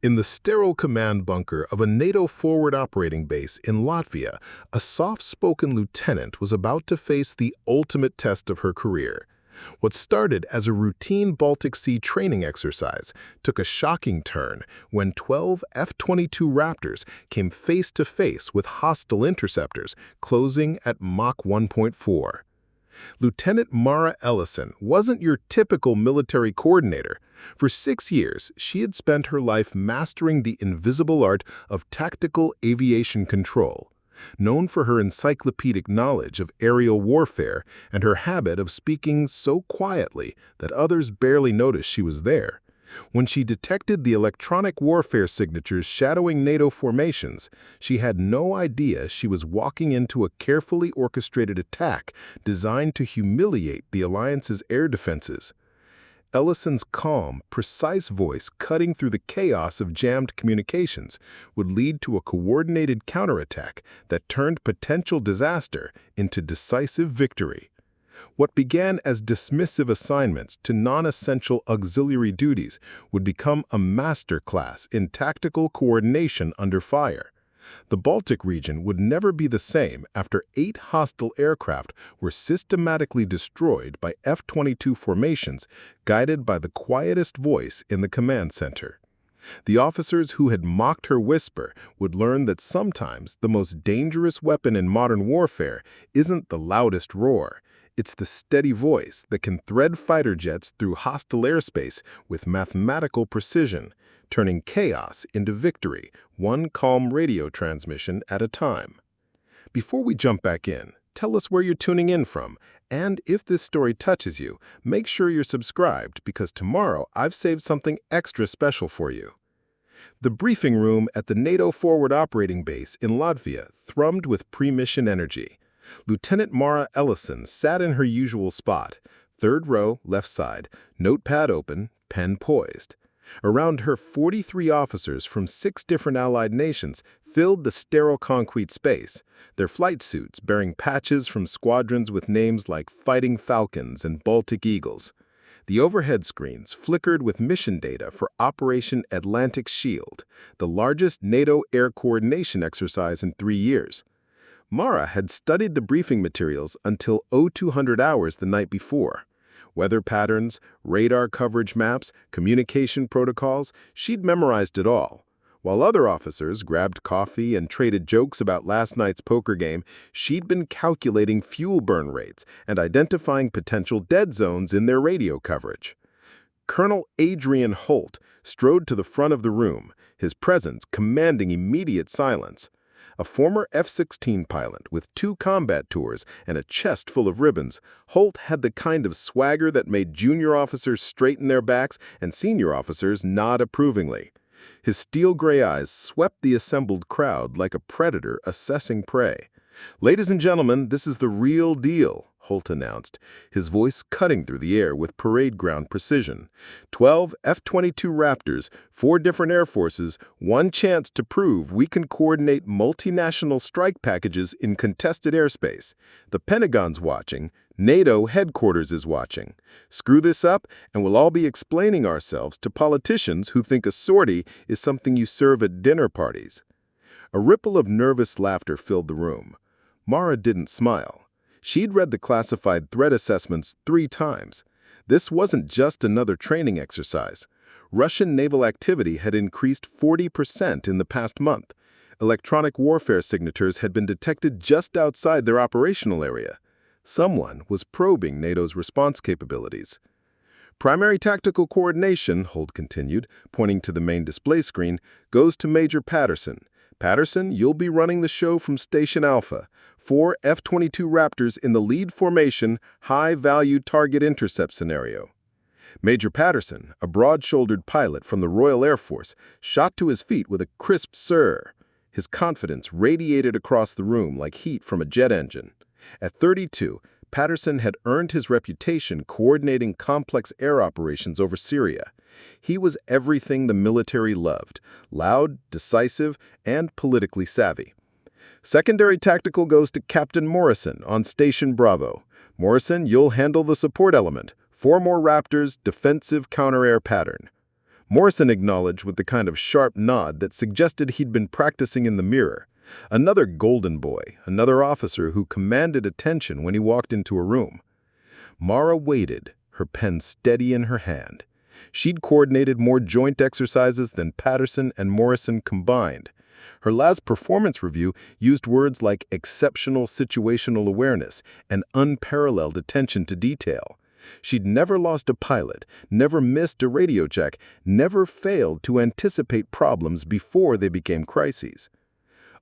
In the sterile command bunker of a NATO forward operating base in Latvia, a soft-spoken lieutenant was about to face the ultimate test of her career. What started as a routine Baltic Sea training exercise took a shocking turn when 12 F-22 Raptors came face-to-face with hostile interceptors closing at Mach 1.4. Lieutenant Mara Ellison wasn't your typical military coordinator. For 6 years, she had spent her life mastering the invisible art of tactical aviation control. Known for her encyclopedic knowledge of aerial warfare and her habit of speaking so quietly that others barely noticed she was there, when she detected the electronic warfare signatures shadowing NATO formations, she had no idea she was walking into a carefully orchestrated attack designed to humiliate the alliance's air defenses. Ellison's calm, precise voice cutting through the chaos of jammed communications would lead to a coordinated counterattack that turned potential disaster into decisive victory. What began as dismissive assignments to non-essential auxiliary duties would become a master class in tactical coordination under fire. The Baltic region would never be the same after 8 hostile aircraft were systematically destroyed by F-22 formations guided by the quietest voice in the command center. The officers who had mocked her whisper would learn that sometimes the most dangerous weapon in modern warfare isn't the loudest roar. It's the steady voice that can thread fighter jets through hostile airspace with mathematical precision, turning chaos into victory, one calm radio transmission at a time. Before we jump back in, tell us where you're tuning in from, and if this story touches you, make sure you're subscribed because tomorrow I've saved something extra special for you. The briefing room at the NATO Forward Operating Base in Latvia thrummed with pre-mission energy. Lieutenant Mara Ellison sat in her usual spot, 3rd row, left side, notepad open, pen poised. Around her, 43 officers from 6 different allied nations filled the sterile concrete space, their flight suits bearing patches from squadrons with names like Fighting Falcons and Baltic Eagles. The overhead screens flickered with mission data for Operation Atlantic Shield, the largest NATO air coordination exercise in 3 years. Mara had studied the briefing materials until 0200 hours the night before. Weather patterns, radar coverage maps, communication protocols, she'd memorized it all. While other officers grabbed coffee and traded jokes about last night's poker game, she'd been calculating fuel burn rates and identifying potential dead zones in their radio coverage. Colonel Adrian Holt strode to the front of the room, his presence commanding immediate silence. A former F-16 pilot with 2 combat tours and a chest full of ribbons, Holt had the kind of swagger that made junior officers straighten their backs and senior officers nod approvingly. His steel-gray eyes swept the assembled crowd like a predator assessing prey. "Ladies and gentlemen, this is the real deal," Holt announced, his voice cutting through the air with parade ground precision. 12 F-22 Raptors, 4 different air forces, one chance to prove we can coordinate multinational strike packages in contested airspace. The Pentagon's watching. NATO headquarters is watching. Screw this up, and we'll all be explaining ourselves to politicians who think a sortie is something you serve at dinner parties. A ripple of nervous laughter filled the room. Mara didn't smile. She'd read the classified threat assessments 3 times. This wasn't just another training exercise. Russian naval activity had increased 40% in the past month. Electronic warfare signatures had been detected just outside their operational area. Someone was probing NATO's response capabilities. Primary tactical coordination, Holt continued, pointing to the main display screen, goes to Major Patterson. Patterson, you'll be running the show from Station Alpha. 4 F-22 Raptors in the lead formation, high-value target intercept scenario. Major Patterson, a broad-shouldered pilot from the Royal Air Force, shot to his feet with a crisp "sir." His confidence radiated across the room like heat from a jet engine. At 32, Patterson had earned his reputation coordinating complex air operations over Syria. He was everything the military loved: loud, decisive, and politically savvy. Secondary tactical goes to Captain Morrison on Station Bravo. Morrison, you'll handle the support element. 4 more Raptors, defensive counter-air pattern. Morrison acknowledged with the kind of sharp nod that suggested he'd been practicing in the mirror. Another golden boy, another officer who commanded attention when he walked into a room. Mara waited, her pen steady in her hand. She'd coordinated more joint exercises than Patterson and Morrison combined. Her last performance review used words like exceptional situational awareness and unparalleled attention to detail. She'd never lost a pilot, never missed a radio check, never failed to anticipate problems before they became crises.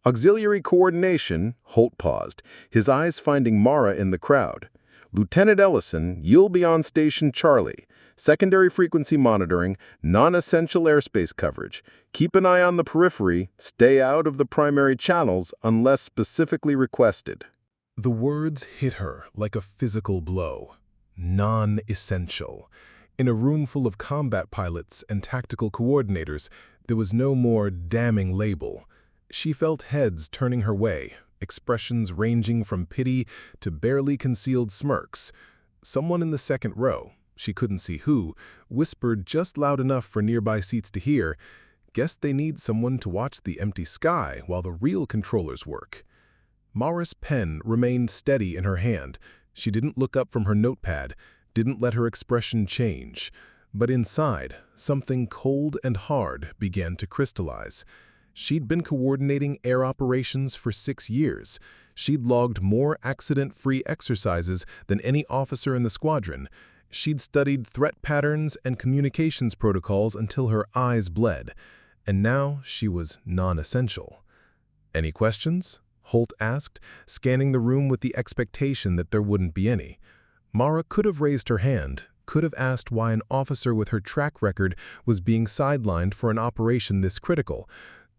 Auxiliary coordination, Holt paused, his eyes finding Mara in the crowd. Lieutenant Ellison, you'll be on Station Charlie. Secondary frequency monitoring, non-essential airspace coverage. Keep an eye on the periphery, stay out of the primary channels unless specifically requested. The words hit her like a physical blow. Non-essential. In a room full of combat pilots and tactical coordinators, there was no more damning label. She felt heads turning her way, expressions ranging from pity to barely concealed smirks. Someone in the second row, she couldn't see who, whispered just loud enough for nearby seats to hear, "Guess they need someone to watch the empty sky while the real controllers work." Mara's pen remained steady in her hand. She didn't look up from her notepad, didn't let her expression change. But inside, something cold and hard began to crystallize. She'd been coordinating air operations for 6 years. She'd logged more accident-free exercises than any officer in the squadron. She'd studied threat patterns and communications protocols until her eyes bled. And now she was non-essential. "Any questions?" Holt asked, scanning the room with the expectation that there wouldn't be any. Mara could have raised her hand, could have asked why an officer with her track record was being sidelined for an operation this critical,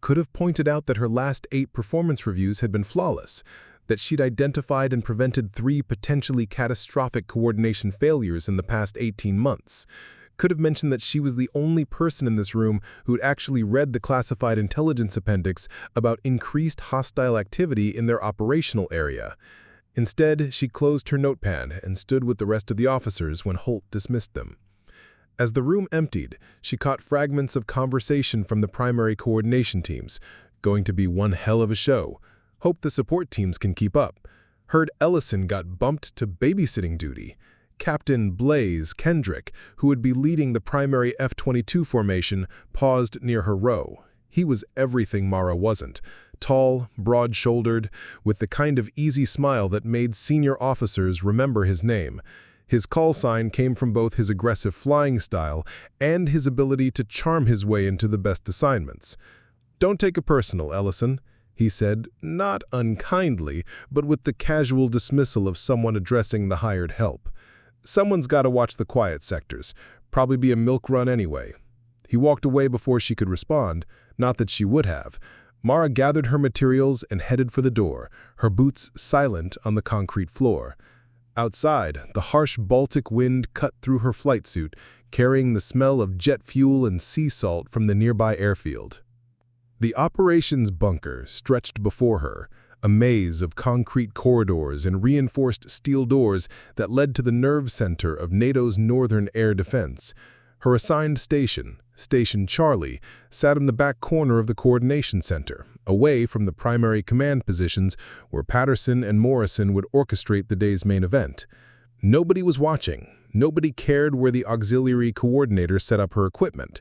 could have pointed out that her last 8 performance reviews had been flawless, that she'd identified and prevented 3 potentially catastrophic coordination failures in the past 18 months, could have mentioned that she was the only person in this room who'd actually read the classified intelligence appendix about increased hostile activity in their operational area. Instead, she closed her notepad and stood with the rest of the officers when Holt dismissed them. As the room emptied, she caught fragments of conversation from the primary coordination teams. Going to be one hell of a show. Hope the support teams can keep up. Heard Ellison got bumped to babysitting duty. Captain Blaze Kendrick, who would be leading the primary F-22 formation, paused near her row. He was everything Mara wasn't. Tall, broad-shouldered, with the kind of easy smile that made senior officers remember his name. His call sign came from both his aggressive flying style and his ability to charm his way into the best assignments. "Don't take it personal, Ellison," he said, not unkindly, but with the casual dismissal of someone addressing the hired help. "Someone's got to watch the quiet sectors. Probably be a milk run anyway." He walked away before she could respond, not that she would have. Mara gathered her materials and headed for the door, her boots silent on the concrete floor. Outside, the harsh Baltic wind cut through her flight suit, carrying the smell of jet fuel and sea salt from the nearby airfield. The operations bunker stretched before her, a maze of concrete corridors and reinforced steel doors that led to the nerve center of NATO's northern air defense. Her assigned station, Station Charlie, sat in the back corner of the coordination center, away from the primary command positions where Patterson and Morrison would orchestrate the day's main event. Nobody was watching. Nobody cared where the auxiliary coordinator set up her equipment.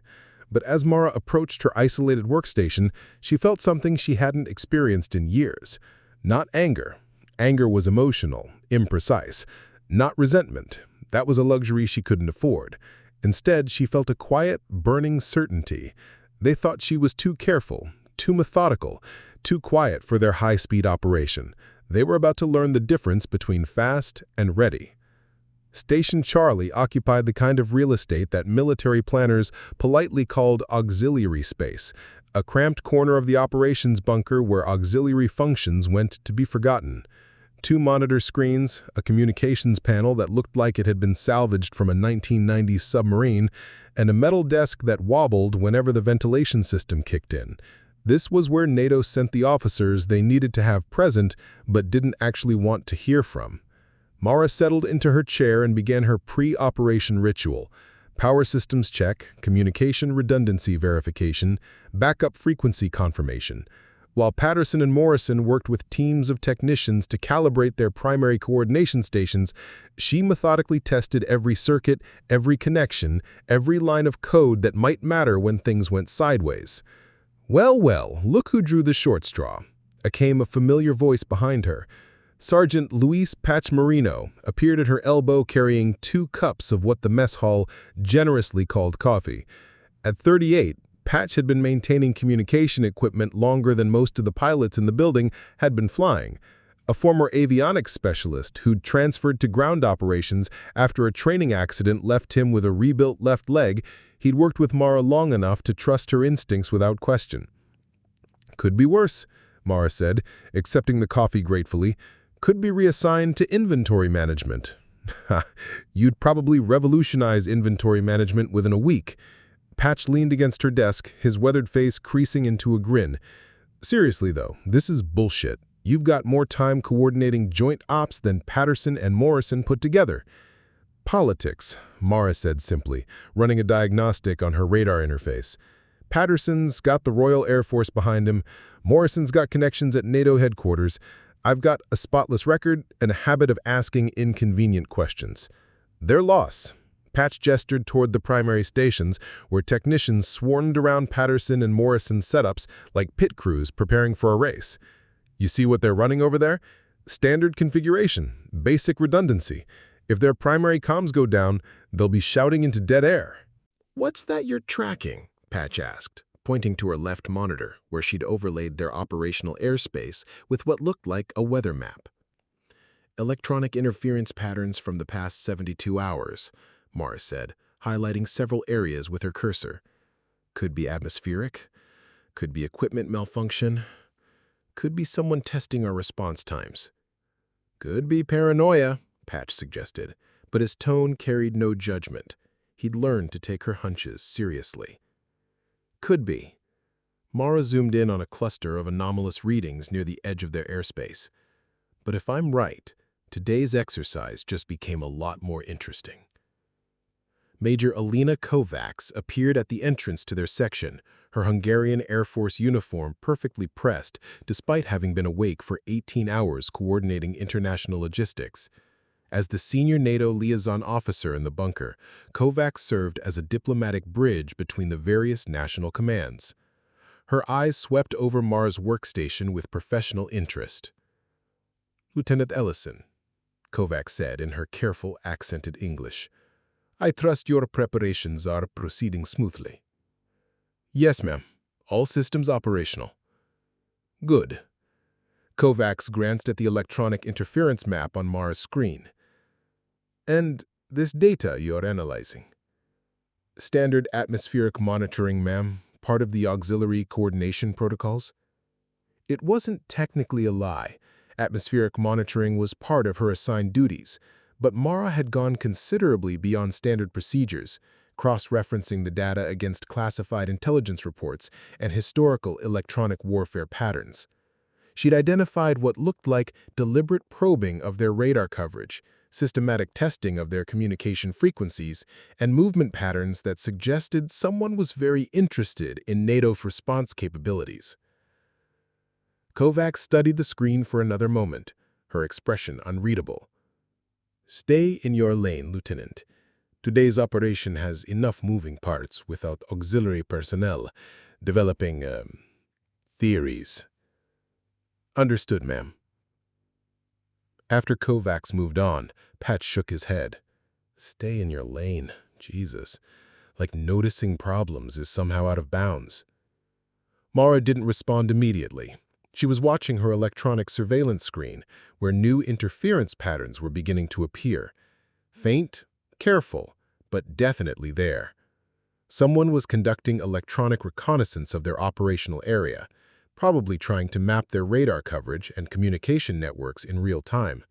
But as Mara approached her isolated workstation, she felt something she hadn't experienced in years. Not anger. Anger was emotional, imprecise. Not resentment. That was a luxury she couldn't afford. Instead, she felt a quiet, burning certainty. They thought she was too careful, too methodical, too quiet for their high-speed operation. They were about to learn the difference between fast and ready. Station Charlie occupied the kind of real estate that military planners politely called auxiliary space, a cramped corner of the operations bunker where auxiliary functions went to be forgotten. 2 monitor screens, a communications panel that looked like it had been salvaged from a 1990s submarine, and a metal desk that wobbled whenever the ventilation system kicked in. This was where NATO sent the officers they needed to have present but didn't actually want to hear from. Mara settled into her chair and began her pre-operation ritual. Power systems check, communication redundancy verification, backup frequency confirmation. While Patterson and Morrison worked with teams of technicians to calibrate their primary coordination stations, she methodically tested every circuit, every connection, every line of code that might matter when things went sideways. Well, well, look who drew the short straw. Came a familiar voice behind her. Sergeant Luis Pachmarino appeared at her elbow carrying 2 cups of what the mess hall generously called coffee. At 38, Patch had been maintaining communication equipment longer than most of the pilots in the building had been flying. A former avionics specialist who'd transferred to ground operations after a training accident left him with a rebuilt left leg, he'd worked with Mara long enough to trust her instincts without question. "Could be worse," Mara said, accepting the coffee gratefully. "Could be reassigned to inventory management." "You'd probably revolutionize inventory management within a week." Patch leaned against her desk, his weathered face creasing into a grin. "Seriously, though, this is bullshit. You've got more time coordinating joint ops than Patterson and Morrison put together." "Politics," Mara said simply, running a diagnostic on her radar interface. "Patterson's got the Royal Air Force behind him. Morrison's got connections at NATO headquarters. I've got a spotless record and a habit of asking inconvenient questions. Their loss." Patch gestured toward the primary stations, where technicians swarmed around Patterson and Morrison setups like pit crews preparing for a race. "You see what they're running over there? Standard configuration, basic redundancy. If their primary comms go down, they'll be shouting into dead air." "What's that you're tracking?" Patch asked, pointing to her left monitor, where she'd overlaid their operational airspace with what looked like a weather map. "Electronic interference patterns from the past 72 hours, Mara said, highlighting several areas with her cursor. "Could be atmospheric, could be equipment malfunction, could be someone testing our response times. Could be paranoia," Patch suggested, but his tone carried no judgment. He'd learned to take her hunches seriously. "Could be." Mara zoomed in on a cluster of anomalous readings near the edge of their airspace. "But if I'm right, today's exercise just became a lot more interesting." Major Alina Kovacs appeared at the entrance to their section, her Hungarian Air Force uniform perfectly pressed despite having been awake for 18 hours coordinating international logistics. As the senior NATO liaison officer in the bunker, Kovacs served as a diplomatic bridge between the various national commands. Her eyes swept over Mara's workstation with professional interest. "Lieutenant Ellison," Kovacs said in her careful, accented English, "I trust your preparations are proceeding smoothly." "Yes, ma'am. All systems operational." "Good." Kovacs glanced at the electronic interference map on Mara's screen. "And this data you're analyzing?" "Standard atmospheric monitoring, ma'am, part of the auxiliary coordination protocols." It wasn't technically a lie. Atmospheric monitoring was part of her assigned duties, but Mara had gone considerably beyond standard procedures, cross-referencing the data against classified intelligence reports and historical electronic warfare patterns. She'd identified what looked like deliberate probing of their radar coverage, systematic testing of their communication frequencies, and movement patterns that suggested someone was very interested in NATO's response capabilities. Kovacs studied the screen for another moment, her expression unreadable. "Stay in your lane, Lieutenant. Today's operation has enough moving parts without auxiliary personnel developing, theories." "Understood, ma'am." After Kovacs moved on, Patch shook his head. "Stay in your lane, Jesus. Like noticing problems is somehow out of bounds." Mara didn't respond immediately. She was watching her electronic surveillance screen, where new interference patterns were beginning to appear. Faint, careful, but definitely there. Someone was conducting electronic reconnaissance of their operational area, probably trying to map their radar coverage and communication networks in real time.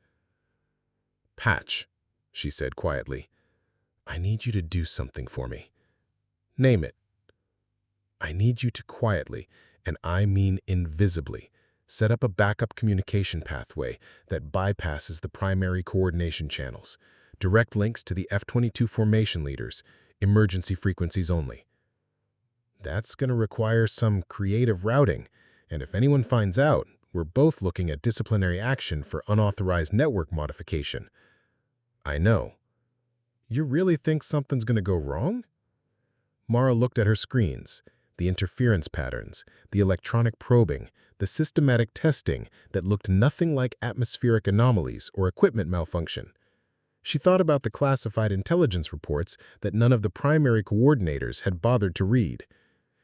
"Patch," she said quietly, "I need you to do something for me." "Name it." "I need you to quietly, and I mean invisibly, set up a backup communication pathway that bypasses the primary coordination channels, direct links to the F-22 formation leaders, Emergency frequencies only. That's going to require some creative routing, and if anyone finds out, we're both looking at disciplinary action for unauthorized network modification. I know. You really think something's going to go wrong? Mara looked at her screens, the interference patterns, the electronic probing, the systematic testing that looked nothing like atmospheric anomalies or equipment malfunction. She thought about the classified intelligence reports that none of the primary coordinators had bothered to read.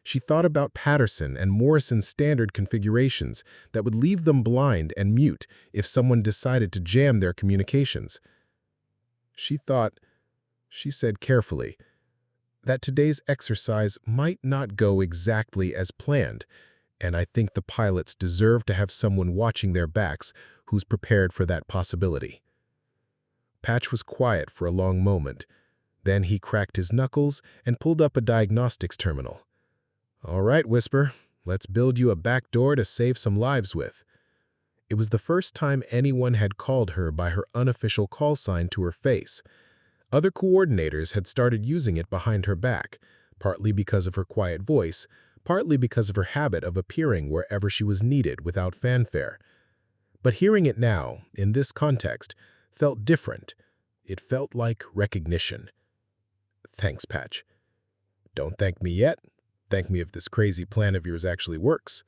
She thought about Patterson and Morrison's standard configurations that would leave them blind and mute if someone decided to jam their communications. She said carefully, that today's exercise might not go exactly as planned, and I think the pilots deserve to have someone watching their backs who's prepared for that possibility. Patch was quiet for a long moment. Then he cracked his knuckles and pulled up a diagnostics terminal. All right, Whisper, let's build you a back door to save some lives with. It was the first time anyone had called her by her unofficial call sign to her face. Other coordinators had started using it behind her back, partly because of her quiet voice, partly because of her habit of appearing wherever she was needed without fanfare. But hearing it now, in this context, felt different. It felt like recognition. Thanks, Patch. Don't thank me yet. Thank me if this crazy plan of yours actually works.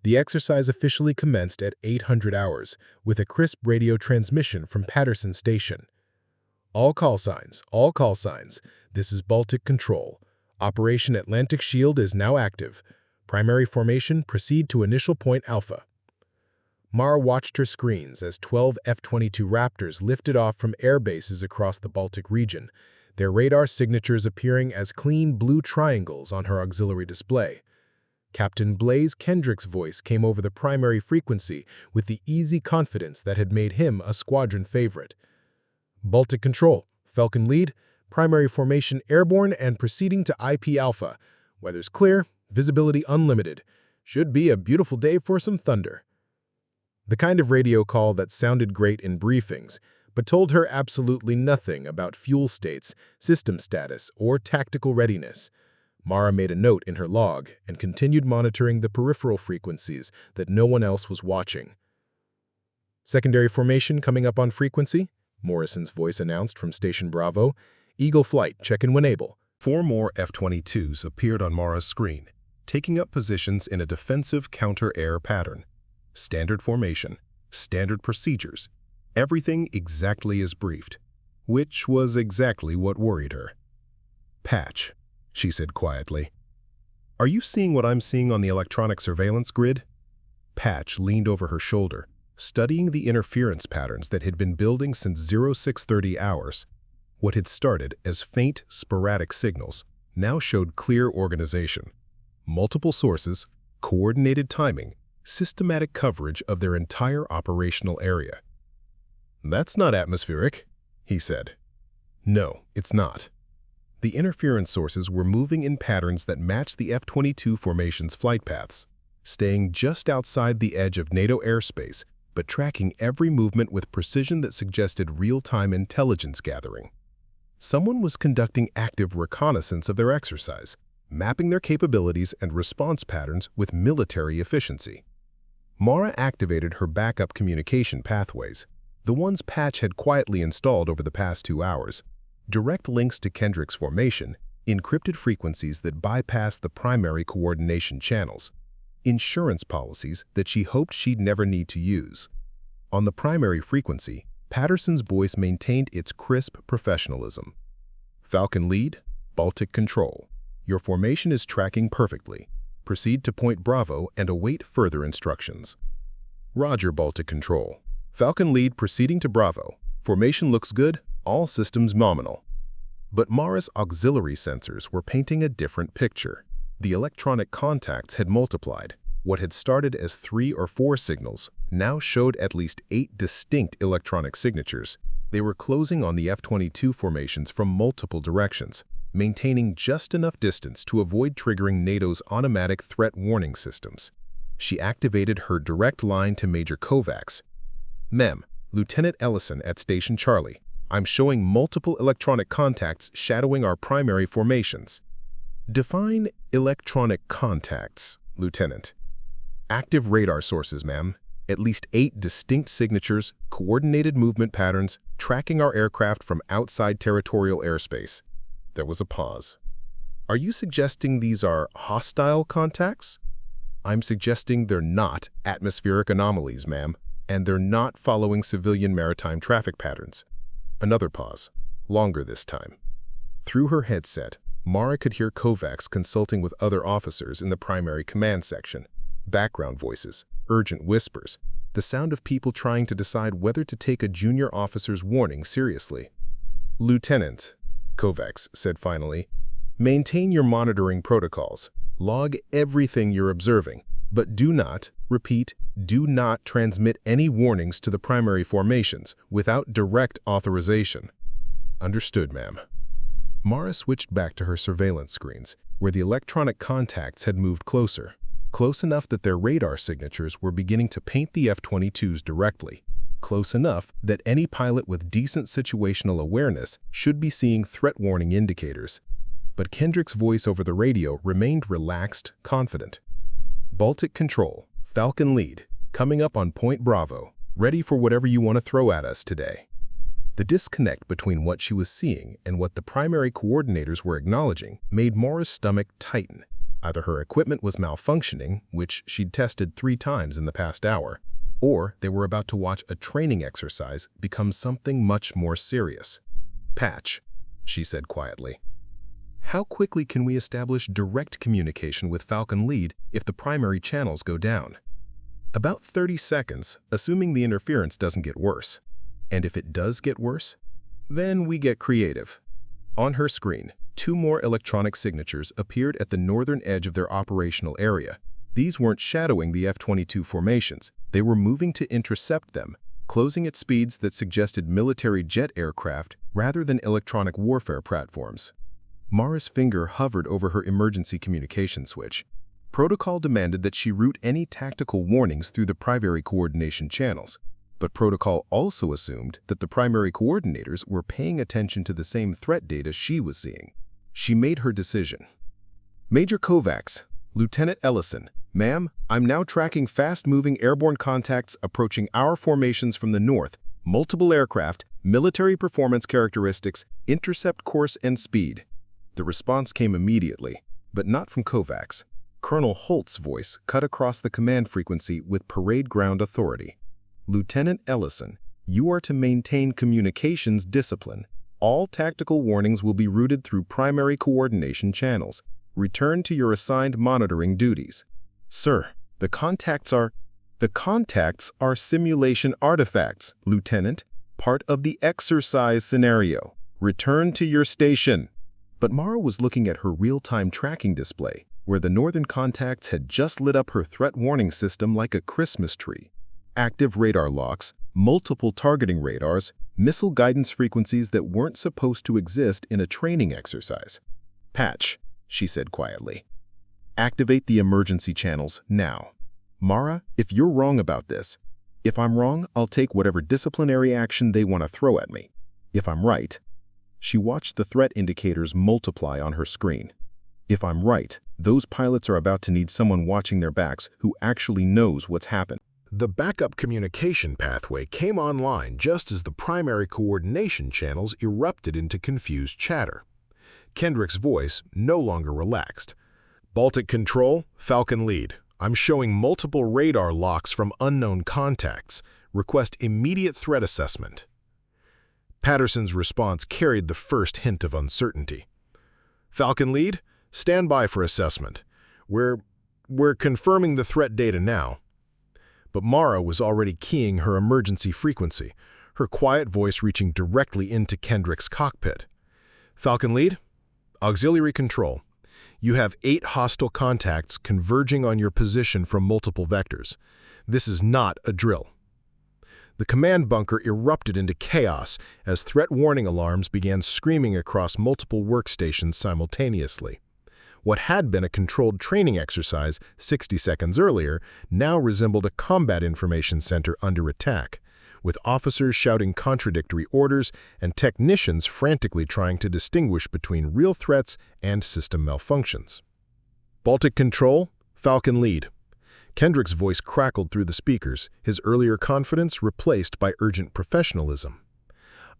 The exercise officially commenced at 800 hours with a crisp radio transmission from Patterson Station. All call signs. This is Baltic Control. Operation Atlantic Shield is now active. Primary formation, proceed to initial point Alpha. Mara watched her screens as 12 F-22 Raptors lifted off from air bases across the Baltic region, their radar signatures appearing as clean blue triangles on her auxiliary display. Captain Blaze Kendrick's voice came over the primary frequency with the easy confidence that had made him a squadron favorite. Baltic Control, Falcon Lead, primary formation airborne and proceeding to IP Alpha. Weather's clear, visibility unlimited. Should be a beautiful day for some thunder. The kind of radio call that sounded great in briefings, but told her absolutely nothing about fuel states, system status, or tactical readiness. Mara made a note in her log and continued monitoring the peripheral frequencies that no one else was watching. Secondary formation coming up on frequency, Morrison's voice announced from Station Bravo. Eagle Flight, check in when able. 4 more F-22s appeared on Mara's screen, taking up positions in a defensive counter-air pattern. Standard formation, standard procedures, everything exactly as briefed, which was exactly what worried her. Patch, she said quietly. Are you seeing what I'm seeing on the electronic surveillance grid? Patch leaned over her shoulder, studying the interference patterns that had been building since 0630 hours. What had started as faint, sporadic signals now showed clear organization. Multiple sources, coordinated timing, systematic coverage of their entire operational area. That's not atmospheric, he said. No, it's not. The interference sources were moving in patterns that matched the F-22 formation's flight paths, staying just outside the edge of NATO airspace, but tracking every movement with precision that suggested real-time intelligence gathering. Someone was conducting active reconnaissance of their exercise, mapping their capabilities and response patterns with military efficiency. Mara activated her backup communication pathways, the ones Patch had quietly installed over the past 2 hours, direct links to Kendrick's formation, encrypted frequencies that bypassed the primary coordination channels, insurance policies that she hoped she'd never need to use. On the primary frequency, Patterson's voice maintained its crisp professionalism. Falcon Lead, Baltic Control. Your formation is tracking perfectly. Proceed to Point Bravo and await further instructions. Roger, Baltic Control. Falcon Lead proceeding to Bravo. Formation looks good, all systems nominal. But Mara's auxiliary sensors were painting a different picture. The electronic contacts had multiplied. What had started as 3 or 4 signals now showed at least 8 distinct electronic signatures. They were closing on the F-22 formations from multiple directions, maintaining just enough distance to avoid triggering NATO's automatic threat warning systems. She activated her direct line to Major Kovacs. Mem, Lieutenant Ellison at Station Charlie. I'm showing multiple electronic contacts shadowing our primary formations. Define electronic contacts, Lieutenant. Active radar sources, ma'am. At least 8 distinct signatures, coordinated movement patterns, tracking our aircraft from outside territorial airspace. There was a pause. Are you suggesting these are hostile contacts? I'm suggesting they're not atmospheric anomalies, ma'am, and they're not following civilian maritime traffic patterns. Another pause, longer this time. Through her headset, Mara could hear Kovacs consulting with other officers in the primary command section. Background voices, urgent whispers, the sound of people trying to decide whether to take a junior officer's warning seriously. Lieutenant, Kovacs said finally, maintain your monitoring protocols. Log everything you're observing, but do not, repeat, do not transmit any warnings to the primary formations without direct authorization. Understood, ma'am. Mara switched back to her surveillance screens, where the electronic contacts had moved closer, close enough that their radar signatures were beginning to paint the F-22s directly, close enough that any pilot with decent situational awareness should be seeing threat warning indicators. But Kendrick's voice over the radio remained relaxed, confident. Baltic Control, Falcon Lead, coming up on Point Bravo, ready for whatever you want to throw at us today. The disconnect between what she was seeing and what the primary coordinators were acknowledging made Mara's stomach tighten. Either her equipment was malfunctioning, which she'd tested 3 times in the past hour, or they were about to watch a training exercise become something much more serious. Patch, she said quietly. How quickly can we establish direct communication with Falcon Lead if the primary channels go down? About 30 seconds, assuming the interference doesn't get worse. And if it does get worse, then we get creative. On her screen, 2 more electronic signatures appeared at the northern edge of their operational area. These weren't shadowing the F-22 formations. They were moving to intercept them, closing at speeds that suggested military jet aircraft rather than electronic warfare platforms. Mara's finger hovered over her emergency communication switch. Protocol demanded that she route any tactical warnings through the primary coordination channels. But protocol also assumed that the primary coordinators were paying attention to the same threat data she was seeing. She made her decision. Major Kovacs, Lieutenant Ellison, ma'am, I'm now tracking fast-moving airborne contacts approaching our formations from the north, multiple aircraft, military performance characteristics, intercept course and speed. The response came immediately, but not from Kovacs. Colonel Holt's voice cut across the command frequency with parade ground authority. Lieutenant Ellison, you are to maintain communications discipline. All tactical warnings will be routed through primary coordination channels. Return to your assigned monitoring duties. Sir, the contacts are simulation artifacts, Lieutenant, part of the exercise scenario. Return to your station. But Mara was looking at her real-time tracking display, where the northern contacts had just lit up her threat warning system like a Christmas tree. Active radar locks, multiple targeting radars, missile guidance frequencies that weren't supposed to exist in a training exercise. Patch, she said quietly. Activate the emergency channels now. Mara, if you're wrong about this, if I'm wrong, I'll take whatever disciplinary action they want to throw at me. If I'm right, she watched the threat indicators multiply on her screen. If I'm right, those pilots are about to need someone watching their backs who actually knows what's happened. The backup communication pathway came online just as the primary coordination channels erupted into confused chatter. Kendrick's voice no longer relaxed. Baltic Control, Falcon Lead. I'm showing multiple radar locks from unknown contacts. Request immediate threat assessment. Patterson's response carried the first hint of uncertainty. Falcon Lead, stand by for assessment. We're confirming the threat data now. But Mara was already keying her emergency frequency, her quiet voice reaching directly into Kendrick's cockpit. Falcon Lead, auxiliary control. You have 8 hostile contacts converging on your position from multiple vectors. This is not a drill. The command bunker erupted into chaos as threat warning alarms began screaming across multiple workstations simultaneously. What had been a controlled training exercise 60 seconds earlier now resembled a combat information center under attack, with officers shouting contradictory orders and technicians frantically trying to distinguish between real threats and system malfunctions. Baltic Control, Falcon Lead. Kendrick's voice crackled through the speakers, his earlier confidence replaced by urgent professionalism.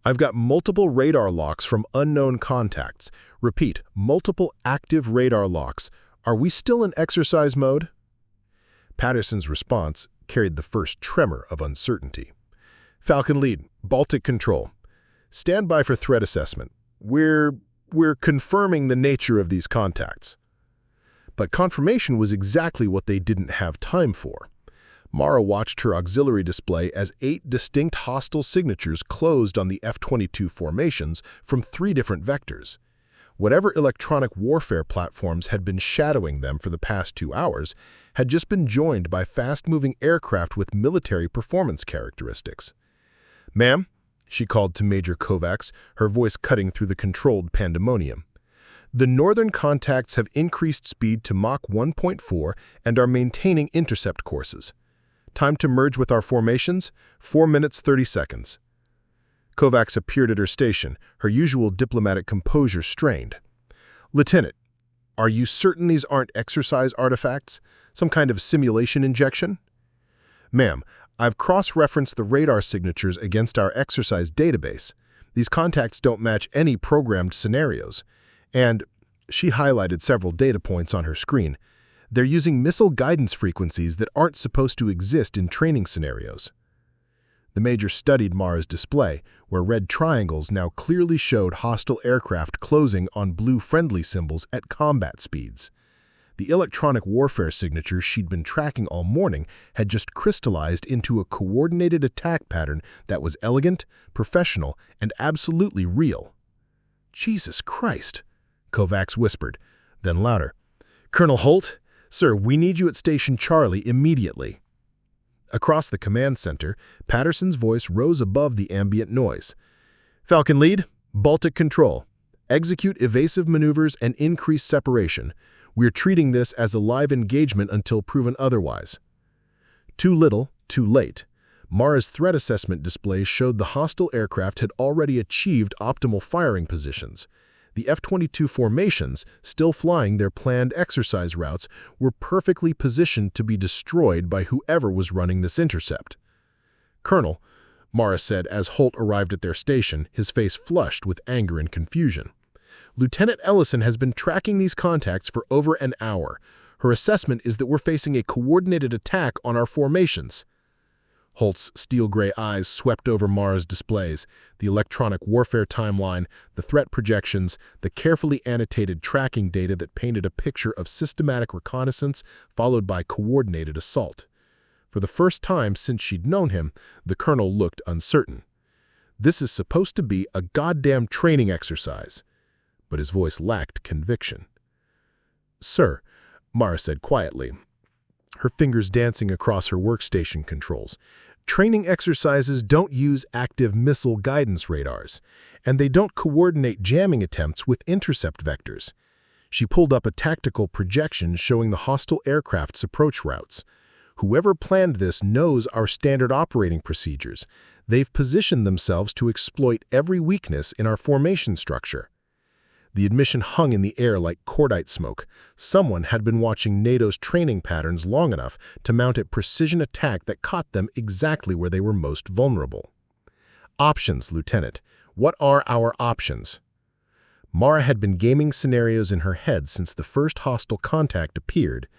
I've got multiple radar locks from unknown contacts. Repeat, multiple active radar locks. Are we still in exercise mode? Patterson's response carried the first tremor of uncertainty. Falcon Lead, Baltic Control. Stand by for threat assessment. We're confirming the nature of these contacts. But confirmation was exactly what they didn't have time for. Mara watched her auxiliary display as 8 distinct hostile signatures closed on the F-22 formations from 3 different vectors. Whatever electronic warfare platforms had been shadowing them for the past 2 hours had just been joined by fast-moving aircraft with military performance characteristics. "Ma'am," she called to Major Kovacs, her voice cutting through the controlled pandemonium. "The northern contacts have increased speed to Mach 1.4 and are maintaining intercept courses. Time to merge with our formations, 4 minutes 30 seconds. Kovacs appeared at her station, her usual diplomatic composure strained. "Lieutenant, are you certain these aren't exercise artifacts? Some kind of simulation injection?" "Ma'am, I've cross-referenced the radar signatures against our exercise database. These contacts don't match any programmed scenarios. And," she highlighted several data points on her screen, "they're using missile guidance frequencies that aren't supposed to exist in training scenarios." The Major studied Mara's display, where red triangles now clearly showed hostile aircraft closing on blue friendly symbols at combat speeds. The electronic warfare signatures she'd been tracking all morning had just crystallized into a coordinated attack pattern that was elegant, professional, and absolutely real. "Jesus Christ," Kovacs whispered, then louder. "Colonel Holt? Sir, we need you at Station Charlie immediately." Across the command center, Patterson's voice rose above the ambient noise. "Falcon Lead, Baltic Control. Execute evasive maneuvers and increase separation. We're treating this as a live engagement until proven otherwise." Too little, too late. Mara's threat assessment display showed the hostile aircraft had already achieved optimal firing positions. The F-22 formations, still flying their planned exercise routes, were perfectly positioned to be destroyed by whoever was running this intercept. "Colonel," Mara said as Holt arrived at their station, his face flushed with anger and confusion. "Lieutenant Ellison has been tracking these contacts for over an hour. Her assessment is that we're facing a coordinated attack on our formations." Holt's steel-gray eyes swept over Mara's displays, the electronic warfare timeline, the threat projections, the carefully annotated tracking data that painted a picture of systematic reconnaissance followed by coordinated assault. For the first time since she'd known him, the colonel looked uncertain. "This is supposed to be a goddamn training exercise." But his voice lacked conviction. "Sir," Mara said quietly, her fingers dancing across her workstation controls, "training exercises don't use active missile guidance radars, and they don't coordinate jamming attempts with intercept vectors." She pulled up a tactical projection showing the hostile aircraft's approach routes. "Whoever planned this knows our standard operating procedures. They've positioned themselves to exploit every weakness in our formation structure." The admission hung in the air like cordite smoke. Someone had been watching NATO's training patterns long enough to mount a precision attack that caught them exactly where they were most vulnerable. "Options, Lieutenant. What are our options?" Mara had been gaming scenarios in her head since the first hostile contact appeared.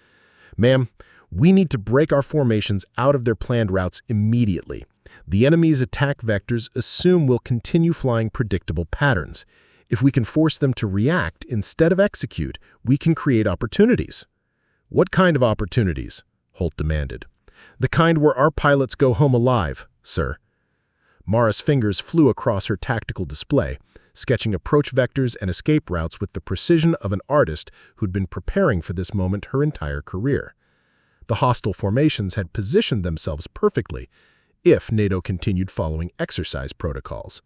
"Ma'am, we need to break our formations out of their planned routes immediately. The enemy's attack vectors assume we'll continue flying predictable patterns. If we can force them to react instead of execute, we can create opportunities." "What kind of opportunities?" Holt demanded. "The kind where our pilots go home alive, sir." Mara's fingers flew across her tactical display, sketching approach vectors and escape routes with the precision of an artist who'd been preparing for this moment her entire career. The hostile formations had positioned themselves perfectly, if NATO continued following exercise protocols.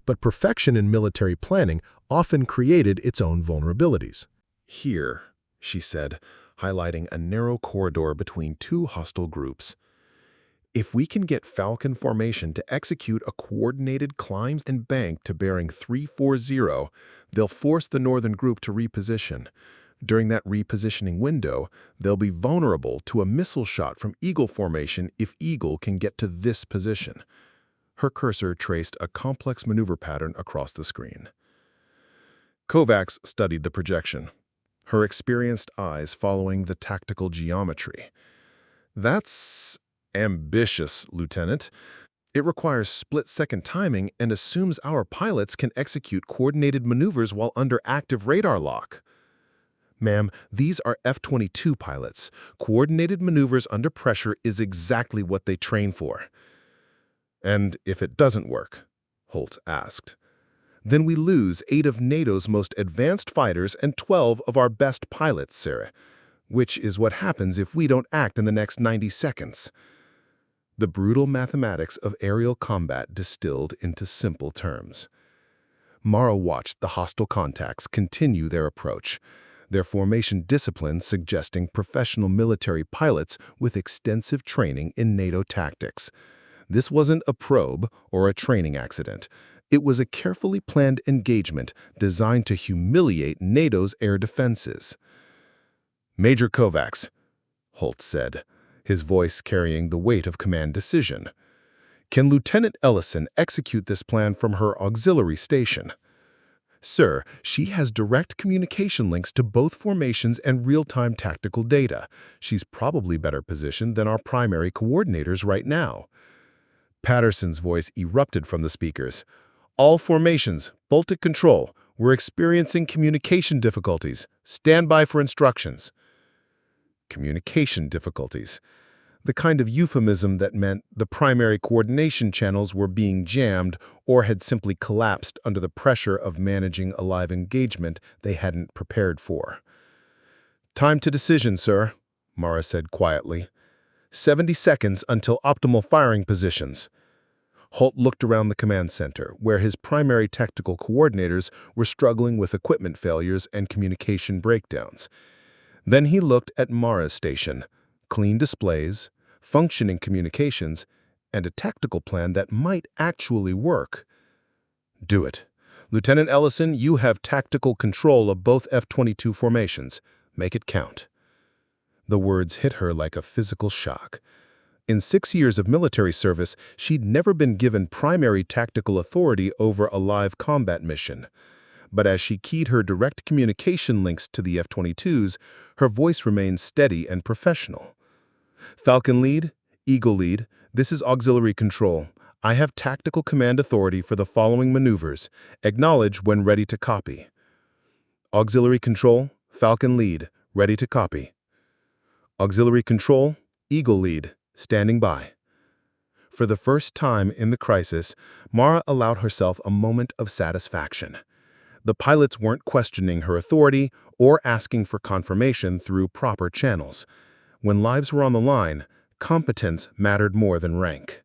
But perfection in military planning often created its own vulnerabilities. "Here," she said, highlighting a narrow corridor between 2 hostile groups. If we can get Falcon formation to execute a coordinated climb and bank to bearing 340, they'll force the northern group to reposition. During that repositioning window, they'll be vulnerable to a missile shot from Eagle formation if Eagle can get to this position. Her cursor traced a complex maneuver pattern across the screen. Kovacs studied the projection, her experienced eyes following the tactical geometry. That's ambitious, Lieutenant. It requires split-second timing and assumes our pilots can execute coordinated maneuvers while under active radar lock. Ma'am, these are F-22 pilots. Coordinated maneuvers under pressure is exactly what they train for. And if it doesn't work, Holt asked, then we lose 8 of NATO's most advanced fighters and 12 of our best pilots, Sarah, which is what happens if we don't act in the next 90 seconds. The brutal mathematics of aerial combat distilled into simple terms. Mara watched the hostile contacts continue their approach, their formation discipline suggesting professional military pilots with extensive training in NATO tactics. This wasn't a probe or a training accident. It was a carefully planned engagement designed to humiliate NATO's air defenses. Major Kovacs, Holt said, his voice carrying the weight of command decision. Can Lieutenant Ellison execute this plan from her auxiliary station? Sir, she has direct communication links to both formations and real-time tactical data. She's probably better positioned than our primary coordinators right now. Patterson's voice erupted from the speakers. All formations, Baltic control. We're experiencing communication difficulties. Stand by for instructions. Communication difficulties. The kind of euphemism that meant the primary coordination channels were being jammed or had simply collapsed under the pressure of managing a live engagement they hadn't prepared for. Time to decision, sir, Mara said quietly. 70 seconds until optimal firing positions. Holt looked around the command center, where his primary tactical coordinators were struggling with equipment failures and communication breakdowns. Then he looked at Mara's station, clean displays, functioning communications, and a tactical plan that might actually work. Do it. Lieutenant Ellison, you have tactical control of both F-22 formations. Make it count. The words hit her like a physical shock. In 6 years of military service, she'd never been given primary tactical authority over a live combat mission. But as she keyed her direct communication links to the F-22s, her voice remained steady and professional. Falcon lead, Eagle lead, this is auxiliary control. I have tactical command authority for the following maneuvers. Acknowledge when ready to copy. Auxiliary control, Falcon lead, ready to copy. Auxiliary control, Eagle lead, standing by. For the first time in the crisis, Mara allowed herself a moment of satisfaction. The pilots weren't questioning her authority or asking for confirmation through proper channels. When lives were on the line, competence mattered more than rank.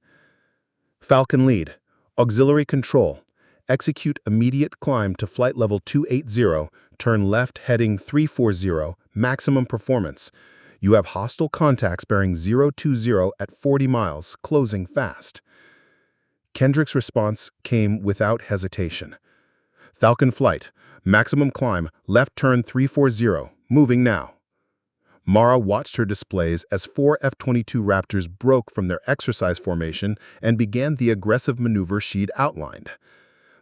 Falcon lead, auxiliary control, execute immediate climb to flight level 280, turn left heading 340, maximum performance. You have hostile contacts bearing 020 at 40 miles, closing fast. Kendrick's response came without hesitation. Falcon flight, maximum climb, left turn 340, moving now. Mara watched her displays as 4 F-22 Raptors broke from their exercise formation and began the aggressive maneuver she'd outlined.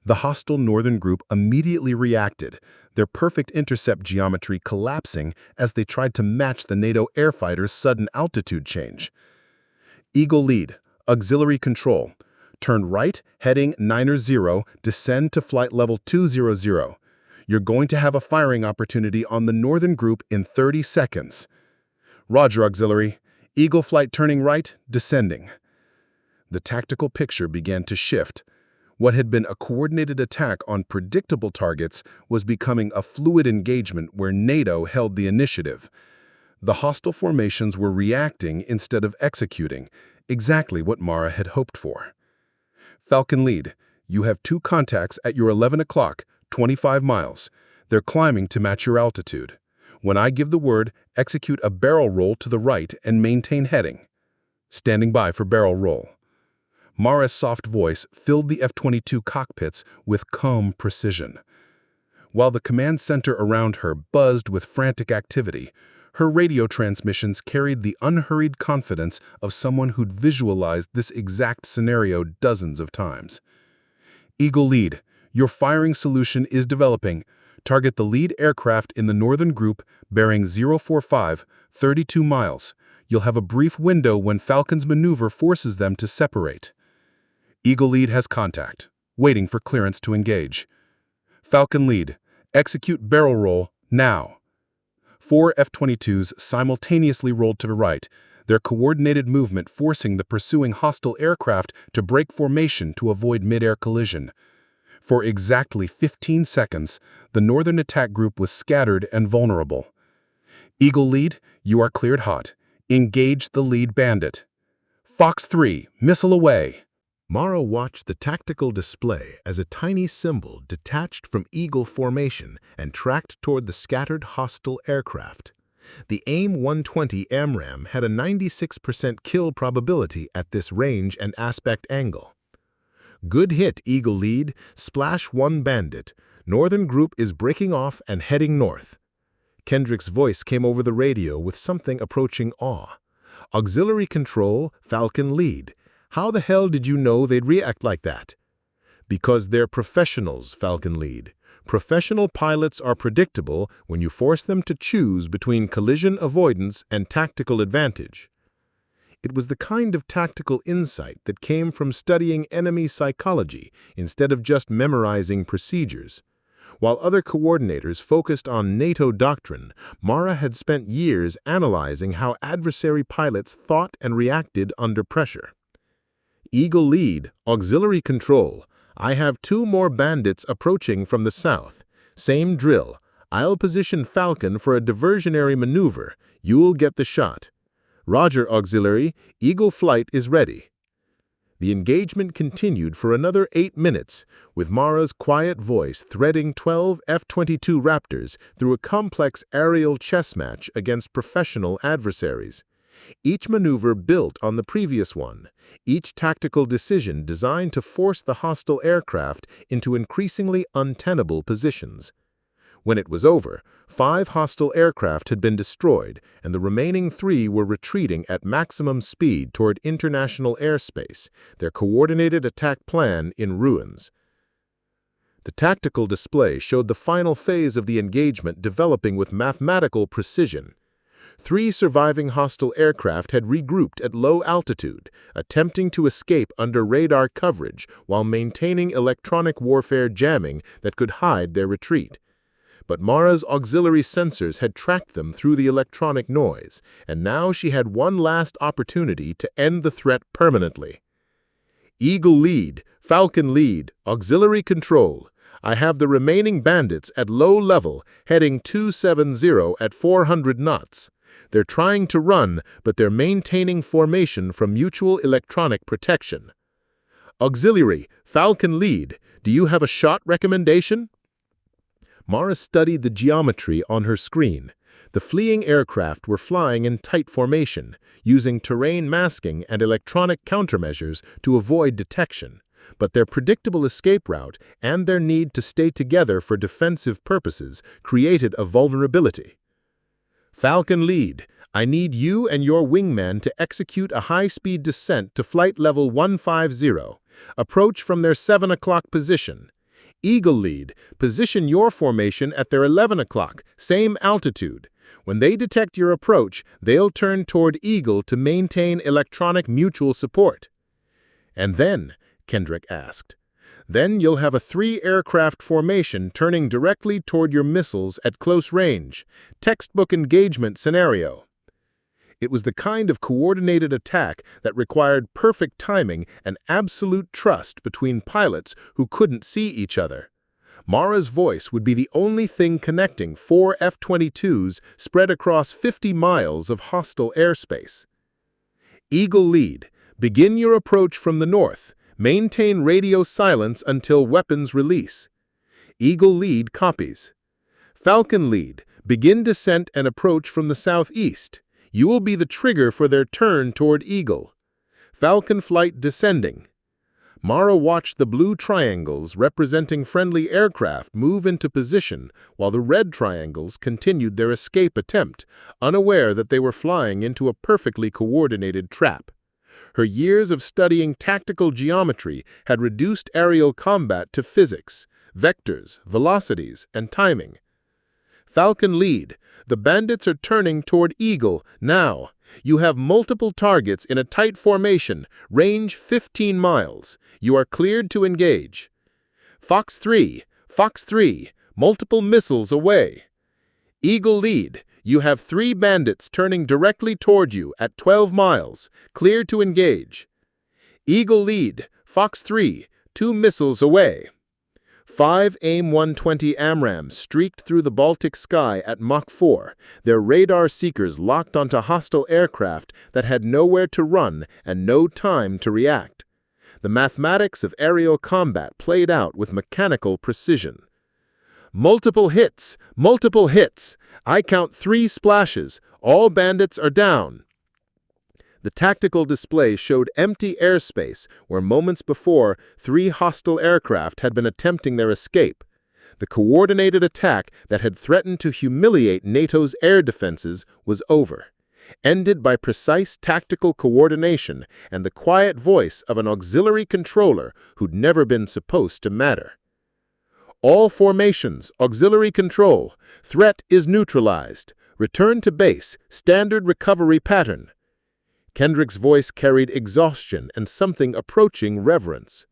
The hostile northern group immediately reacted, their perfect intercept geometry collapsing as they tried to match the NATO air fighters' sudden altitude change. Eagle lead, auxiliary control. Turn right, heading 90, descend to flight level 200. You're going to have a firing opportunity on the northern group in 30 seconds. Roger, auxiliary. Eagle flight turning right, descending. The tactical picture began to shift. What had been a coordinated attack on predictable targets was becoming a fluid engagement where NATO held the initiative. The hostile formations were reacting instead of executing, exactly what Mara had hoped for. Falcon lead, you have 2 contacts at your 11 o'clock, 25 miles. They're climbing to match your altitude. When I give the word, execute a barrel roll to the right and maintain heading. standing by for barrel roll. Mara's soft voice filled the F-22 cockpits with calm precision. While the command center around her buzzed with frantic activity, her radio transmissions carried the unhurried confidence of someone who'd visualized this exact scenario dozens of times. Eagle Lead, your firing solution is developing. Target the lead aircraft in the northern group, bearing 045, 32 miles. You'll have a brief window when Falcon's maneuver forces them to separate. Eagle Lead has contact, waiting for clearance to engage. Falcon Lead, execute barrel roll, now. 4 F-22s simultaneously rolled to the right, their coordinated movement forcing the pursuing hostile aircraft to break formation to avoid mid-air collision. For exactly 15 seconds, the northern attack group was scattered and vulnerable. Eagle Lead, you are cleared hot. Engage the lead bandit. Fox 3, missile away. Mara watched the tactical display as a tiny symbol detached from eagle formation and tracked toward the scattered hostile aircraft. The AIM-120 AMRAAM had a 96% kill probability at this range and aspect angle. Good hit, Eagle Lead. Splash 1 bandit. Northern group is breaking off and heading north. Kendrick's voice came over the radio with something approaching awe. Auxiliary control, Falcon Lead. How the hell did you know they'd react like that? Because they're professionals, Falcon Lead. Professional pilots are predictable when you force them to choose between collision avoidance and tactical advantage. It was the kind of tactical insight that came from studying enemy psychology instead of just memorizing procedures. While other coordinators focused on NATO doctrine, Mara had spent years analyzing how adversary pilots thought and reacted under pressure. Eagle Lead, auxiliary control. I have 2 more bandits approaching from the south. Same drill. I'll position Falcon for a diversionary maneuver. You'll get the shot. Roger, auxiliary. Eagle flight is ready. The engagement continued for another 8 minutes, with Mara's quiet voice threading 12 F-22 Raptors through a complex aerial chess match against professional adversaries. Each maneuver built on the previous one, each tactical decision designed to force the hostile aircraft into increasingly untenable positions. When it was over, 5 hostile aircraft had been destroyed, and the remaining 3 were retreating at maximum speed toward international airspace, their coordinated attack plan in ruins. The tactical display showed the final phase of the engagement developing with mathematical precision. 3 surviving hostile aircraft had regrouped at low altitude, attempting to escape under radar coverage while maintaining electronic warfare jamming that could hide their retreat. But Mara's auxiliary sensors had tracked them through the electronic noise, and now she had one last opportunity to end the threat permanently. Eagle Lead, Falcon Lead, auxiliary control. I have the remaining bandits at low level, heading 270 at 400 knots. They're trying to run, but they're maintaining formation from mutual electronic protection. Auxiliary, Falcon Lead, do you have a shot recommendation? Mara studied the geometry on her screen. The fleeing aircraft were flying in tight formation, using terrain masking and electronic countermeasures to avoid detection, but their predictable escape route and their need to stay together for defensive purposes created a vulnerability. Falcon Lead, I need you and your wingman to execute a high-speed descent to flight level 150. Approach from their 7 o'clock position. Eagle Lead, position your formation at their 11 o'clock, same altitude. When they detect your approach, they'll turn toward Eagle to maintain electronic mutual support. And then, Kendrick asked, then you'll have a 3-aircraft formation turning directly toward your missiles at close range. Textbook engagement scenario. It was the kind of coordinated attack that required perfect timing and absolute trust between pilots who couldn't see each other. Mara's voice would be the only thing connecting 4 F-22s spread across 50 miles of hostile airspace. Eagle Lead, begin your approach from the north. Maintain radio silence until weapons release. Eagle Lead copies. Falcon Lead, begin descent and approach from the southeast. You will be the trigger for their turn toward Eagle. Falcon flight descending. Mara watched the blue triangles representing friendly aircraft move into position while the red triangles continued their escape attempt, unaware that they were flying into a perfectly coordinated trap. Her years of studying tactical geometry had reduced aerial combat to physics, vectors, velocities, and timing. Falcon lead. The bandits are turning toward Eagle now. You have multiple targets in a tight formation, range 15 miles. You are cleared to engage. Fox 3, multiple missiles away. Eagle lead. You have 3 bandits turning directly toward you at 12 miles, clear to engage. Eagle lead. Fox 3, 2 missiles away. 5 AIM-120 AMRAAMs streaked through the Baltic sky at Mach 4, their radar seekers locked onto hostile aircraft that had nowhere to run and no time to react. The mathematics of aerial combat played out with mechanical precision. Multiple hits! Multiple hits! I count 3 splashes. All bandits are down. The tactical display showed empty airspace where moments before 3 hostile aircraft had been attempting their escape. The coordinated attack that had threatened to humiliate NATO's air defenses was over, ended by precise tactical coordination and the quiet voice of an auxiliary controller who'd never been supposed to matter. All formations, auxiliary control. Threat is neutralized. Return to base, standard recovery pattern. Kendrick's voice carried exhaustion and something approaching reverence.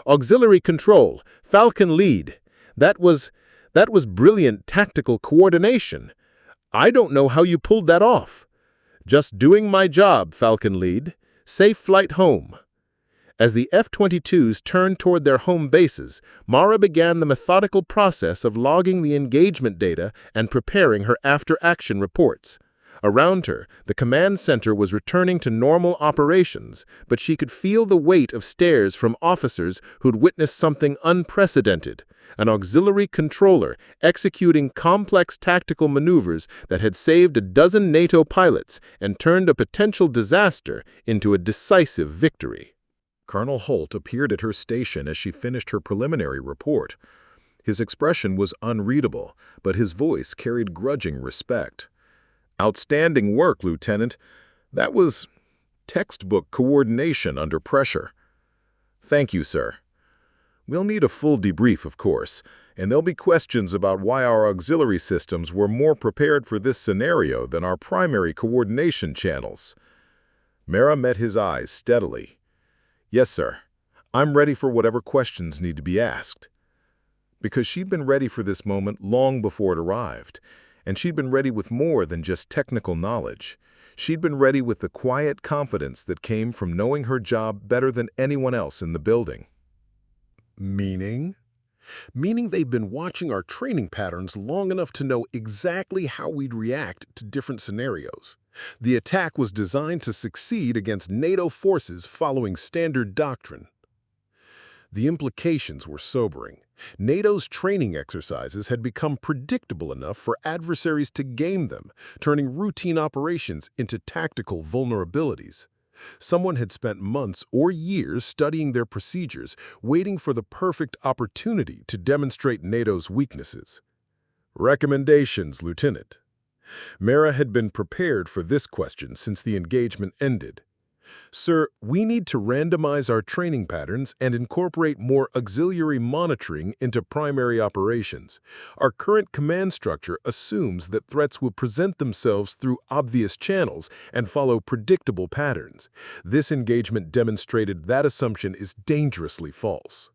Auxiliary control, Falcon lead. That was brilliant tactical coordination. I don't know how you pulled that off. Just doing my job, Falcon lead. Safe flight home. As the F-22s turned toward their home bases, Mara began the methodical process of logging the engagement data and preparing her after-action reports. Around her, the command center was returning to normal operations, but she could feel the weight of stares from officers who'd witnessed something unprecedented, an auxiliary controller executing complex tactical maneuvers that had saved a dozen NATO pilots and turned a potential disaster into a decisive victory. Colonel Holt appeared at her station as she finished her preliminary report. His expression was unreadable, but his voice carried grudging respect. "Outstanding work, Lieutenant. That was textbook coordination under pressure." "Thank you, sir. We'll need a full debrief, of course, and there'll be questions about why our auxiliary systems were more prepared for this scenario than our primary coordination channels." Mara met his eyes steadily. "Yes, sir. I'm ready for whatever questions need to be asked." Because she'd been ready for this moment long before it arrived. And she'd been ready with more than just technical knowledge. She'd been ready with the quiet confidence that came from knowing her job better than anyone else in the building. Meaning? Meaning they've been watching our training patterns long enough to know exactly how we'd react to different scenarios. The attack was designed to succeed against NATO forces following standard doctrine. The implications were sobering. NATO's training exercises had become predictable enough for adversaries to game them, turning routine operations into tactical vulnerabilities. Someone had spent months or years studying their procedures, waiting for the perfect opportunity to demonstrate NATO's weaknesses. Recommendations, Lieutenant. Mara had been prepared for this question since the engagement ended. Sir, we need to randomize our training patterns and incorporate more auxiliary monitoring into primary operations. Our current command structure assumes that threats will present themselves through obvious channels and follow predictable patterns. This engagement demonstrated that assumption is dangerously false.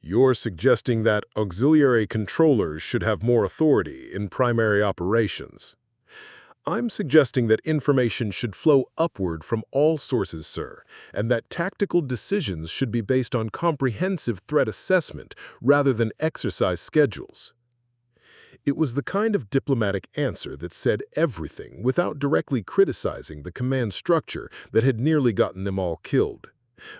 You're suggesting that auxiliary controllers should have more authority in primary operations. I'm suggesting that information should flow upward from all sources, sir, and that tactical decisions should be based on comprehensive threat assessment rather than exercise schedules. It was the kind of diplomatic answer that said everything without directly criticizing the command structure that had nearly gotten them all killed.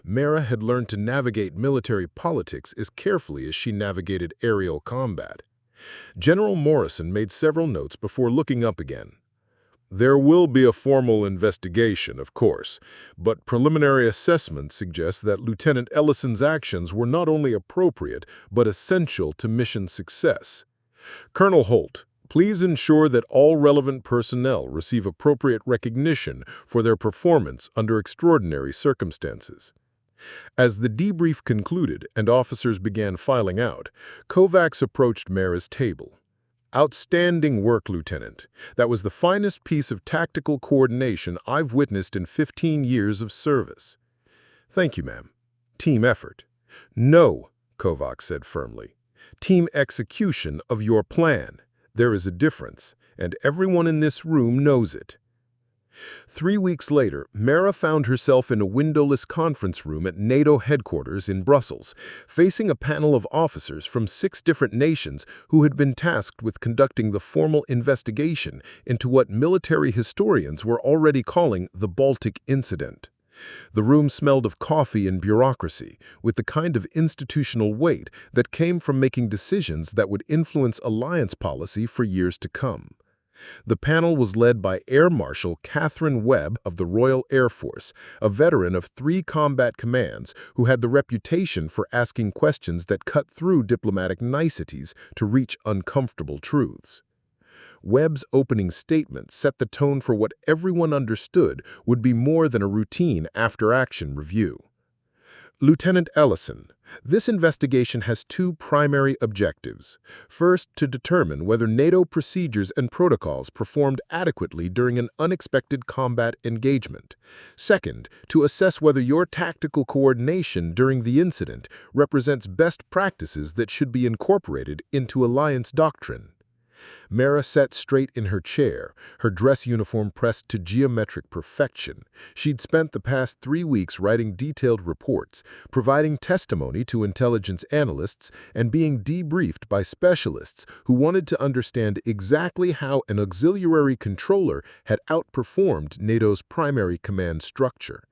Mara had learned to navigate military politics as carefully as she navigated aerial combat. General Morrison made several notes before looking up again. There will be a formal investigation, of course, but preliminary assessment suggests that Lieutenant Ellison's actions were not only appropriate, but essential to mission success. Colonel Holt, please ensure that all relevant personnel receive appropriate recognition for their performance under extraordinary circumstances. As the debrief concluded and officers began filing out, Kovacs approached Mara's table. Outstanding work, Lieutenant. That was the finest piece of tactical coordination I've witnessed in 15 years of service. Thank you, ma'am. Team effort. No, Kovacs said firmly. Team execution of your plan. There is a difference, and everyone in this room knows it. 3 weeks later, Mara found herself in a windowless conference room at NATO headquarters in Brussels, facing a panel of officers from 6 different nations who had been tasked with conducting the formal investigation into what military historians were already calling the Baltic incident. The room smelled of coffee and bureaucracy, with the kind of institutional weight that came from making decisions that would influence alliance policy for years to come. The panel was led by Air Marshal Catherine Webb of the Royal Air Force, a veteran of 3 combat commands who had the reputation for asking questions that cut through diplomatic niceties to reach uncomfortable truths. Webb's opening statement set the tone for what everyone understood would be more than a routine after-action review. Lieutenant Ellison, this investigation has 2 primary objectives. First, to determine whether NATO procedures and protocols performed adequately during an unexpected combat engagement. Second, to assess whether your tactical coordination during the incident represents best practices that should be incorporated into alliance doctrine. Mara sat straight in her chair, her dress uniform pressed to geometric perfection. She'd spent the past 3 weeks writing detailed reports, providing testimony to intelligence analysts, and being debriefed by specialists who wanted to understand exactly how an auxiliary controller had outperformed NATO's primary command structure.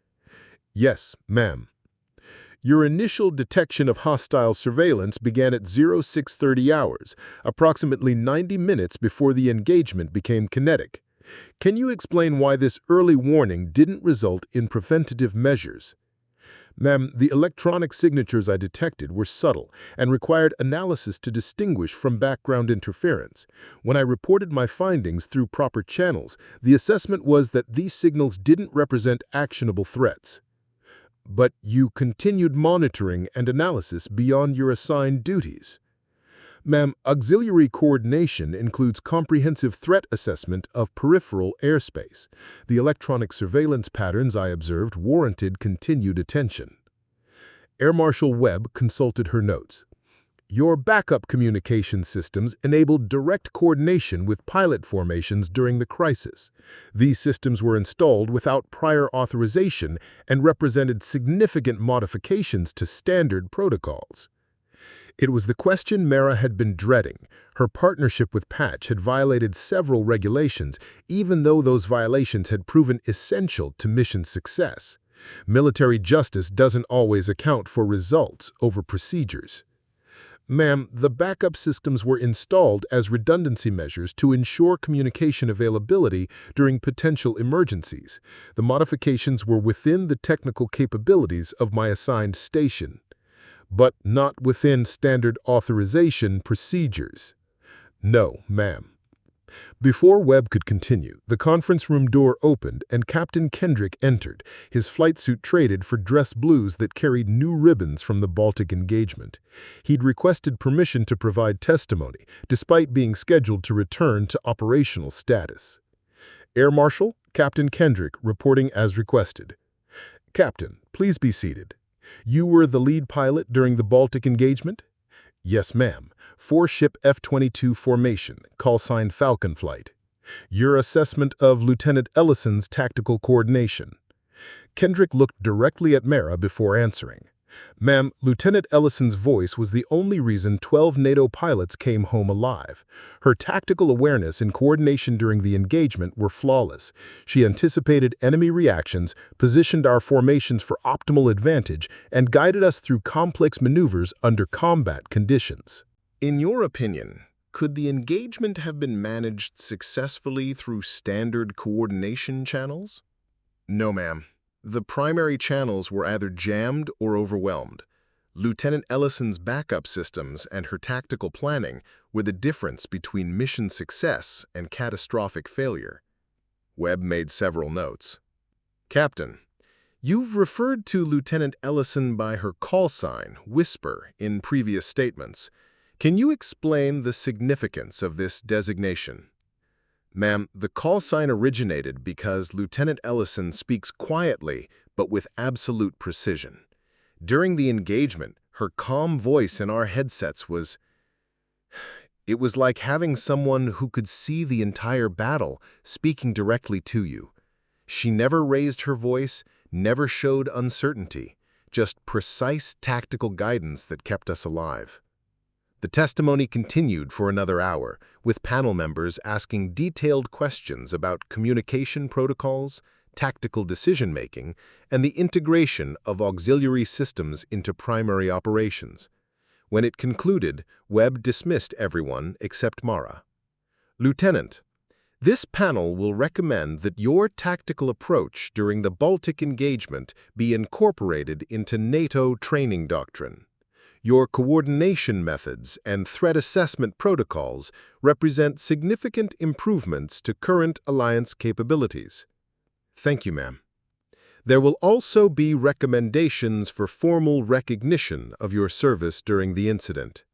Yes, ma'am. Your initial detection of hostile surveillance began at 0630 hours, approximately 90 minutes before the engagement became kinetic. Can you explain why this early warning didn't result in preventative measures? Ma'am, the electronic signatures I detected were subtle and required analysis to distinguish from background interference. When I reported my findings through proper channels, the assessment was that these signals didn't represent actionable threats. But you continued monitoring and analysis beyond your assigned duties. Ma'am, auxiliary coordination includes comprehensive threat assessment of peripheral airspace. The electronic surveillance patterns I observed warranted continued attention. Air Marshal Webb consulted her notes. Your backup communication systems enabled direct coordination with pilot formations during the crisis. These systems were installed without prior authorization and represented significant modifications to standard protocols. It was the question Mara had been dreading. Her partnership with Patch had violated several regulations, even though those violations had proven essential to mission success. Military justice doesn't always account for results over procedures. Ma'am, the backup systems were installed as redundancy measures to ensure communication availability during potential emergencies. The modifications were within the technical capabilities of my assigned station, but not within standard authorization procedures. No, ma'am. Before Webb could continue, the conference room door opened and Captain Kendrick entered, his flight suit traded for dress blues that carried new ribbons from the Baltic engagement. He'd requested permission to provide testimony, despite being scheduled to return to operational status. Air Marshal Captain Kendrick reporting as requested. Captain, please be seated. You were the lead pilot during the Baltic engagement? Yes, ma'am. 4-ship F-22 formation, call sign Falcon Flight. Your assessment of Lieutenant Ellison's tactical coordination. Kendrick looked directly at Mara before answering. Ma'am, Lieutenant Ellison's voice was the only reason 12 NATO pilots came home alive. Her tactical awareness and coordination during the engagement were flawless. She anticipated enemy reactions, positioned our formations for optimal advantage, and guided us through complex maneuvers under combat conditions. In your opinion, Could the engagement have been managed successfully through standard coordination channels? No, ma'am. The primary channels were either jammed or overwhelmed. Lieutenant Ellison's backup systems and her tactical planning were the difference between mission success and catastrophic failure. Webb made several notes. Captain, you've referred to Lieutenant Ellison by her call sign, Whisper, in previous statements. Can you explain the significance of this designation? Ma'am, the call sign originated because Lieutenant Ellison speaks quietly but with absolute precision. During the engagement, her calm voice in our headsets was... It was like having someone who could see the entire battle speaking directly to you. She never raised her voice, never showed uncertainty, just precise tactical guidance that kept us alive. The testimony continued for another hour, with panel members asking detailed questions about communication protocols, tactical decision-making, and the integration of auxiliary systems into primary operations. When it concluded, Webb dismissed everyone except Mara. Lieutenant, this panel will recommend that your tactical approach during the Baltic engagement be incorporated into NATO training doctrine. Your coordination methods and threat assessment protocols represent significant improvements to current alliance capabilities. Thank you, ma'am. There will also be recommendations for formal recognition of your service during the incident.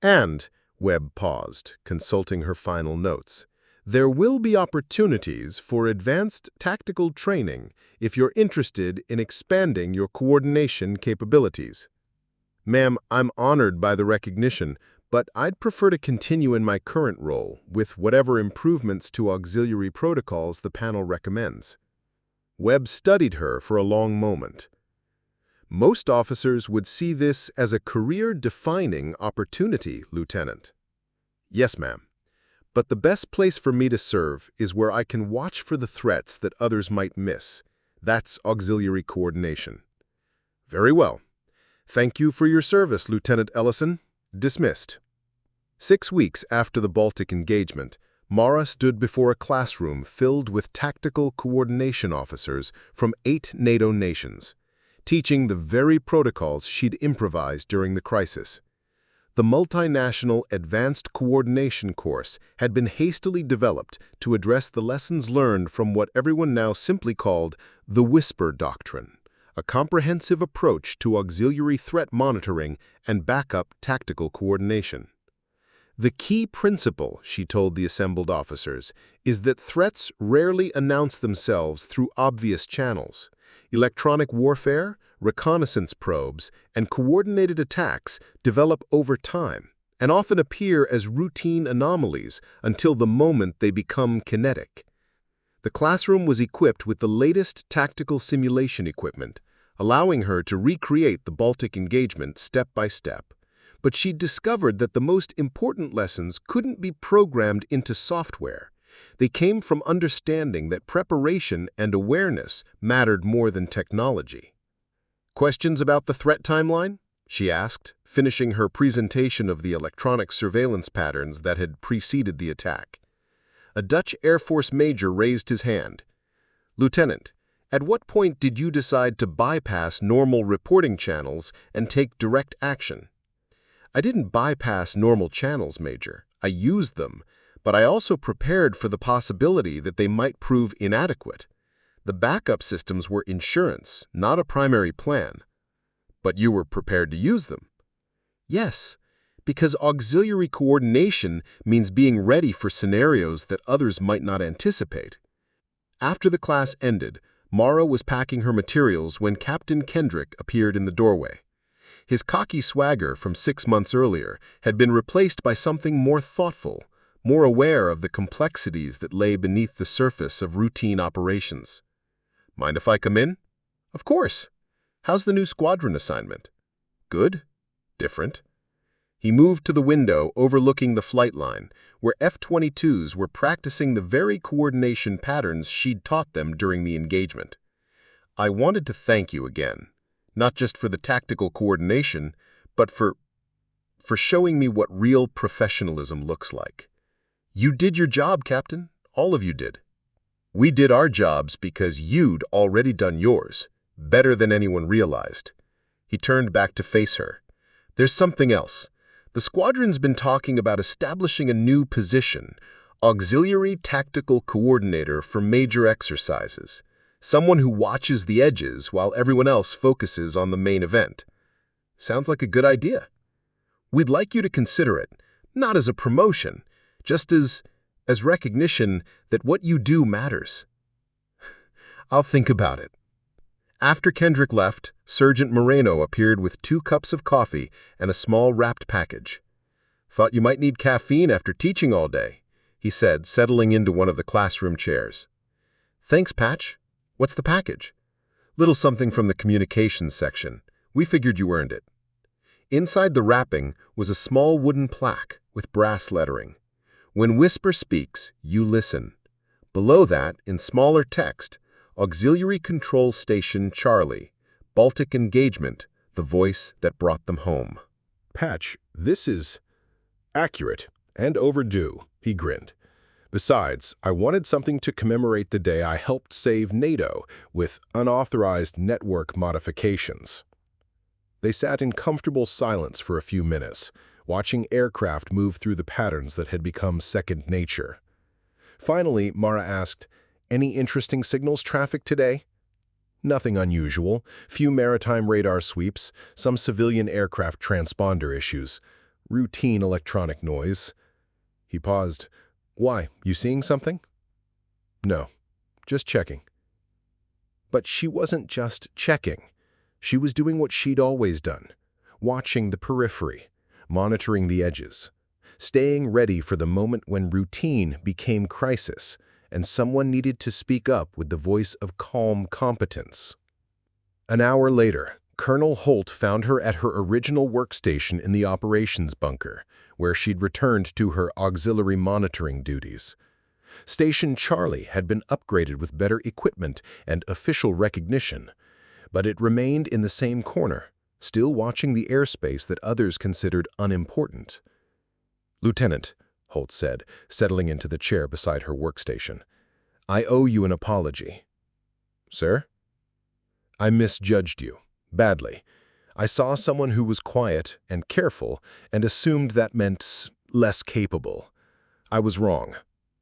And, Webb paused, consulting her final notes, there will be opportunities for advanced tactical training if you're interested in expanding your coordination capabilities. Ma'am, I'm honored by the recognition, but I'd prefer to continue in my current role with whatever improvements to auxiliary protocols the panel recommends. Webb studied her for a long moment. Most officers would see this as a career-defining opportunity, Lieutenant. Yes, ma'am. But the best place for me to serve is where I can watch for the threats that others might miss. That's auxiliary coordination. Very well. Thank you for your service, Lieutenant Ellison. Dismissed. 6 weeks after the Baltic engagement, Mara stood before a classroom filled with tactical coordination officers from 8 NATO nations, teaching the very protocols she'd improvised during the crisis. The multinational Advanced Coordination course had been hastily developed to address the lessons learned from what everyone now simply called the Whisper Doctrine, a comprehensive approach to auxiliary threat monitoring and backup tactical coordination. The key principle, she told the assembled officers, is that threats rarely announce themselves through obvious channels. Electronic warfare, reconnaissance probes, and coordinated attacks develop over time and often appear as routine anomalies until the moment they become kinetic. The classroom was equipped with the latest tactical simulation equipment, allowing her to recreate the Baltic engagement step by step. But she discovered that the most important lessons couldn't be programmed into software. They came from understanding that preparation and awareness mattered more than technology. Questions about the threat timeline? She asked, finishing her presentation of the electronic surveillance patterns that had preceded the attack. A Dutch Air Force major raised his hand. Lieutenant, at what point did you decide to bypass normal reporting channels and take direct action? I didn't bypass normal channels, Major. I used them, but I also prepared for the possibility that they might prove inadequate. The backup systems were insurance, not a primary plan. But you were prepared to use them? Yes, because auxiliary coordination means being ready for scenarios that others might not anticipate. After the class ended, Mara was packing her materials when Captain Kendrick appeared in the doorway. His cocky swagger from 6 months earlier had been replaced by something more thoughtful, more aware of the complexities that lay beneath the surface of routine operations. Mind if I come in? Of course. How's the new squadron assignment? Good? Different? He moved to the window overlooking the flight line, where F-22s were practicing the very coordination patterns she'd taught them during the engagement. I wanted to thank you again. Not just for the tactical coordination, but for for showing me what real professionalism looks like. You did your job, Captain. All of you did. We did our jobs because you'd already done yours, better than anyone realized. He turned back to face her. There's something else. The squadron's been talking about establishing a new position, Auxiliary Tactical Coordinator for major exercises, someone who watches the edges while everyone else focuses on the main event. Sounds like a good idea. We'd like you to consider it, not as a promotion, just as recognition that what you do matters. I'll think about it. After Kendrick left, Sergeant Moreno appeared with 2 cups of coffee and a small wrapped package. "Thought you might need caffeine after teaching all day," he said, settling into one of the classroom chairs. "Thanks, Patch. What's the package?" "Little something from the communications section. We figured you earned it." Inside the wrapping was a small wooden plaque with brass lettering. "When Whisper speaks, you listen." Below that, in smaller text, "Auxiliary Control Station Charlie, Baltic Engagement, the voice that brought them home." Patch, this is accurate and overdue, he grinned. Besides, I wanted something to commemorate the day I helped save NATO with unauthorized network modifications. They sat in comfortable silence for a few minutes, watching aircraft move through the patterns that had become second nature. Finally, Mara asked, "Any interesting signals traffic today?" "Nothing unusual. Few maritime radar sweeps, some civilian aircraft transponder issues. Routine electronic noise." He paused. "Why, you seeing something?" "No, just checking." But she wasn't just checking. She was doing what she'd always done, watching the periphery, monitoring the edges, staying ready for the moment when routine became crisis and someone needed to speak up with the voice of calm competence. An hour later, Colonel Holt found her at her original workstation in the operations bunker, where she'd returned to her auxiliary monitoring duties. Station Charlie had been upgraded with better equipment and official recognition, but it remained in the same corner, still watching the airspace that others considered unimportant. "Lieutenant," Holt said, settling into the chair beside her workstation, "I owe you an apology." "Sir?" "I misjudged you. Badly. I saw someone who was quiet and careful and assumed that meant less capable. I was wrong,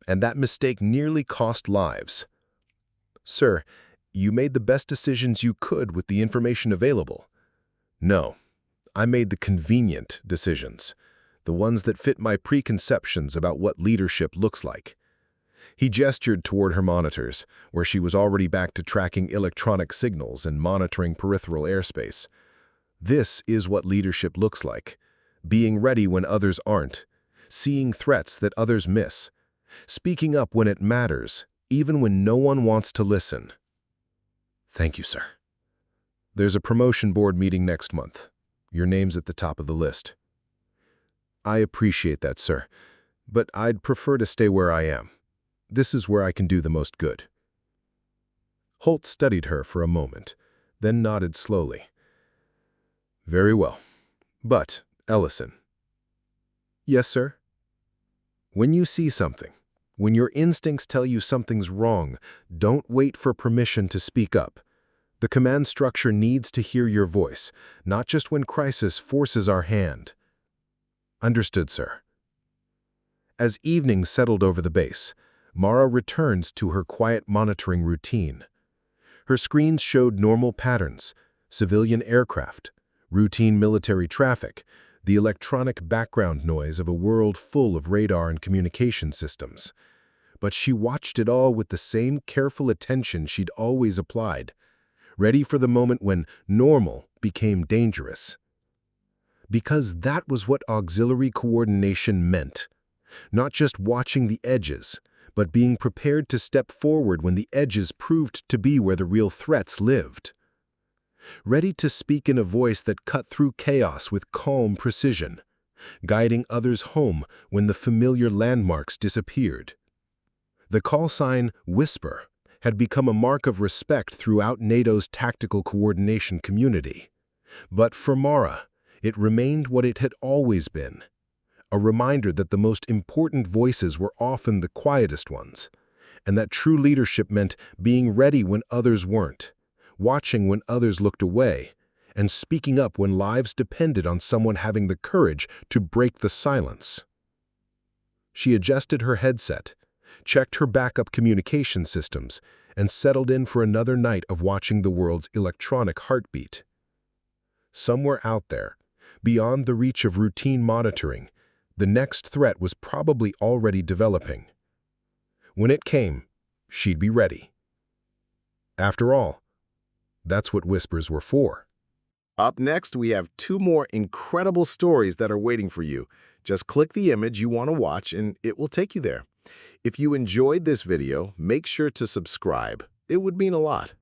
and that mistake nearly cost lives." "Sir, you made the best decisions you could with the information available." "No, I made the convenient decisions, the ones that fit my preconceptions about what leadership looks like." He gestured toward her monitors, where she was already back to tracking electronic signals and monitoring peripheral airspace. "This is what leadership looks like. Being ready when others aren't. Seeing threats that others miss. Speaking up when it matters, even when no one wants to listen." "Thank you, sir." "There's a promotion board meeting next month. Your name's at the top of the list." "I appreciate that, sir, but I'd prefer to stay where I am. This is where I can do the most good." Holt studied her for a moment, then nodded slowly. "Very well. But, Ellison." "Yes, sir?" "When you see something, when your instincts tell you something's wrong, don't wait for permission to speak up. The command structure needs to hear your voice, not just when crisis forces our hand." "Understood, sir." As evening settled over the base, Mara returns to her quiet monitoring routine. Her screens showed normal patterns, civilian aircraft, routine military traffic, the electronic background noise of a world full of radar and communication systems. But she watched it all with the same careful attention she'd always applied, ready for the moment when normal became dangerous. Because that was what auxiliary coordination meant. Not just watching the edges, but being prepared to step forward when the edges proved to be where the real threats lived. Ready to speak in a voice that cut through chaos with calm precision, guiding others home when the familiar landmarks disappeared. The call sign, Whisper, had become a mark of respect throughout NATO's tactical coordination community. But for Mara, It remained what it had always been, a reminder that the most important voices were often the quietest ones, and that true leadership meant being ready when others weren't, watching when others looked away, and speaking up when lives depended on someone having the courage to break the silence. She adjusted her headset, checked her backup communication systems, and settled in for another night of watching the world's electronic heartbeat. Somewhere out there, beyond the reach of routine monitoring, the next threat was probably already developing. When it came, she'd be ready. After all, that's what whispers were for. Up next, we have 2 more incredible stories that are waiting for you. Just click the image you want to watch and it will take you there. If you enjoyed this video, make sure to subscribe. It would mean a lot.